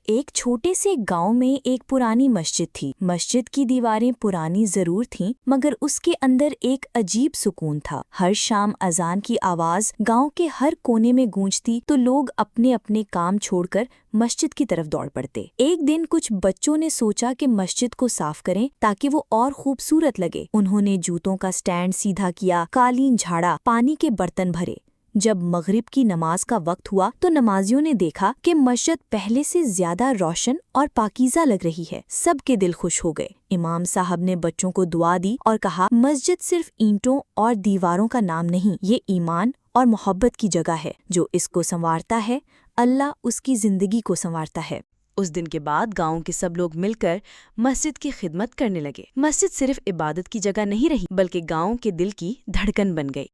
ایک چھوٹے سے گاؤں میں ایک پرانی مسجد تھی۔ مسجد کی دیواریں پرانی ضرور تھیں مگر اس کے اندر ایک عجیب سکون تھا۔ ہر شام اذان کی آواز گاؤں کے ہر کونے میں گونجتی تو لوگ اپنے اپنے کام چھوڑ کر مسجد کی طرف دوڑ پڑتے۔ ایک دن کچھ بچوں نے سوچا کہ مسجد کو صاف کریں تاکہ وہ اور خوبصورت لگے۔ انہوں نے جوتوں کا سٹینڈ سیدھا کیا، قالین جھاڑا، پانی کے برتن بھرے۔ جب مغرب کی نماز کا وقت ہوا تو نمازیوں نے دیکھا کہ مسجد پہلے سے زیادہ روشن اور پاکیزہ لگ رہی ہے۔ سب کے دل خوش ہو گئے۔ امام صاحب نے بچوں کو دعا دی اور کہا، مسجد صرف اینٹوں اور دیواروں کا نام نہیں، یہ ایمان اور محبت کی جگہ ہے۔ جو اس کو سنوارتا ہے، اللہ اس کی زندگی کو سنوارتا ہے۔ اس دن کے بعد گاؤں کے سب لوگ مل کر مسجد کی خدمت کرنے لگے۔ مسجد صرف عبادت کی جگہ نہیں رہی بلکہ گاؤں کے دل کی دھڑکن بن گئی۔